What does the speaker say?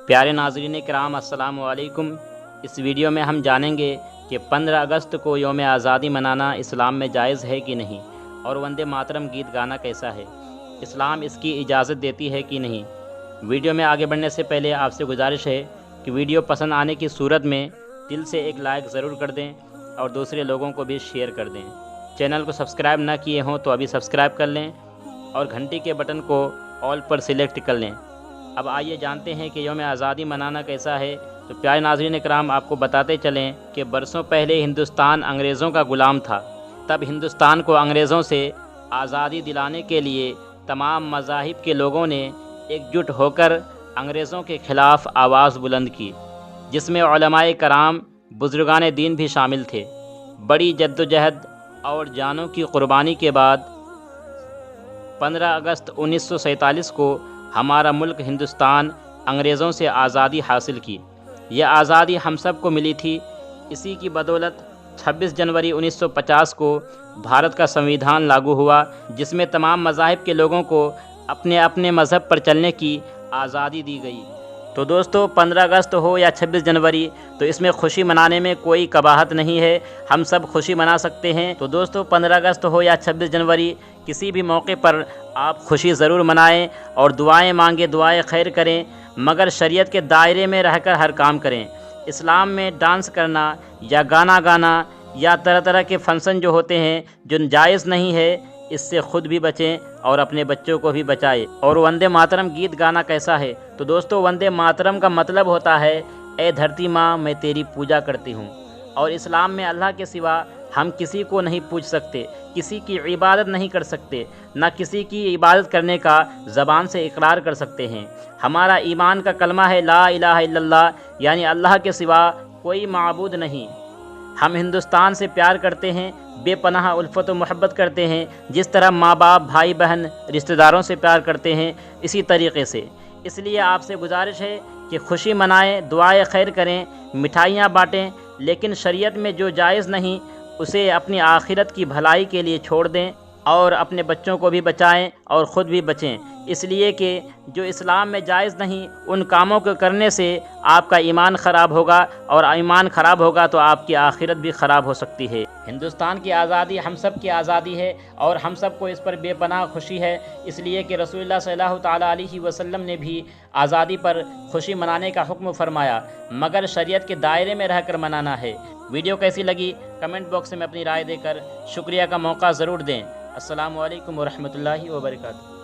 پیارے ناظرین کرام السلام علیکم۔ اس ویڈیو میں ہم جانیں گے کہ 15 اگست کو یوم آزادی منانا اسلام میں جائز ہے کہ نہیں، اور وندے ماترم گیت گانا کیسا ہے، اسلام اس کی اجازت دیتی ہے کہ نہیں۔ ویڈیو میں آگے بڑھنے سے پہلے آپ سے گزارش ہے کہ ویڈیو پسند آنے کی صورت میں دل سے ایک لائک ضرور کر دیں اور دوسرے لوگوں کو بھی شیئر کر دیں۔ چینل کو سبسکرائب نہ کیے ہوں تو ابھی سبسکرائب کر لیں اور گھنٹی کے بٹن کو آل پر سلیکٹ کر لیں۔ اب آئیے جانتے ہیں کہ یوم آزادی منانا کیسا ہے۔ تو پیارے ناظرین کرام، آپ کو بتاتے چلیں کہ برسوں پہلے ہندوستان انگریزوں کا غلام تھا۔ تب ہندوستان کو انگریزوں سے آزادی دلانے کے لیے تمام مذاہب کے لوگوں نے ایک جٹ ہو کر انگریزوں کے خلاف آواز بلند کی، جس میں علماء کرام، بزرگان دین بھی شامل تھے۔ بڑی جدوجہد اور جانوں کی قربانی کے بعد 15 اگست 1947 کو ہمارا ملک ہندوستان انگریزوں سے آزادی حاصل کی۔ یہ آزادی ہم سب کو ملی تھی۔ اسی کی بدولت 26 جنوری 1950 کو بھارت کا سنویدھان لاگو ہوا، جس میں تمام مذاہب کے لوگوں کو اپنے اپنے مذہب پر چلنے کی آزادی دی گئی۔ تو دوستو، 15 اگست ہو یا 26 جنوری، تو اس میں خوشی منانے میں کوئی قباحت نہیں ہے، ہم سب خوشی منا سکتے ہیں۔ تو دوستو، 15 اگست ہو یا 26 جنوری، کسی بھی موقع پر آپ خوشی ضرور منائیں اور دعائیں مانگیں، دعائیں خیر کریں، مگر شریعت کے دائرے میں رہ کر ہر کام کریں۔ اسلام میں ڈانس کرنا یا گانا گانا یا طرح طرح کے فنکشن جو ہوتے ہیں، جو جائز نہیں ہے، اس سے خود بھی بچیں اور اپنے بچوں کو بھی بچائیں۔ اور وندے ماترم گیت گانا کیسا ہے؟ تو دوستو، وندے ماترم کا مطلب ہوتا ہے اے دھرتی ماں میں تیری پوجا کرتی ہوں، اور اسلام میں اللہ کے سوا ہم کسی کو نہیں پوج سکتے، کسی کی عبادت نہیں کر سکتے، نہ کسی کی عبادت کرنے کا زبان سے اقرار کر سکتے ہیں۔ ہمارا ایمان کا کلمہ ہے لا الہ الا اللہ، یعنی اللہ کے سوا کوئی معبود نہیں۔ ہم ہندوستان سے پیار کرتے ہیں، بے پناہ الفت و محبت کرتے ہیں، جس طرح ماں باپ، بھائی بہن، رشتہ داروں سے پیار کرتے ہیں، اسی طریقے سے۔ اس لیے آپ سے گزارش ہے کہ خوشی منائیں، دعائیں خیر کریں، مٹھائیاں بانٹیں، لیکن شریعت میں جو جائز نہیں اسے اپنی آخرت کی بھلائی کے لیے چھوڑ دیں اور اپنے بچوں کو بھی بچائیں اور خود بھی بچیں، اس لیے کہ جو اسلام میں جائز نہیں ان کاموں کو کرنے سے آپ کا ایمان خراب ہوگا، اور ایمان خراب ہوگا تو آپ کی آخرت بھی خراب ہو سکتی ہے۔ ہندوستان کی آزادی ہم سب کی آزادی ہے اور ہم سب کو اس پر بے پناہ خوشی ہے، اس لیے کہ رسول اللہ صلی اللہ تعالیٰ علیہ وسلم نے بھی آزادی پر خوشی منانے کا حکم فرمایا، مگر شریعت کے دائرے میں رہ کر منانا ہے۔ ویڈیو کیسی لگی کمنٹ باکس میں اپنی رائے دے کر شکریہ کا موقع ضرور دیں۔ السلام علیکم ورحمۃ اللہ وبرکاتہ۔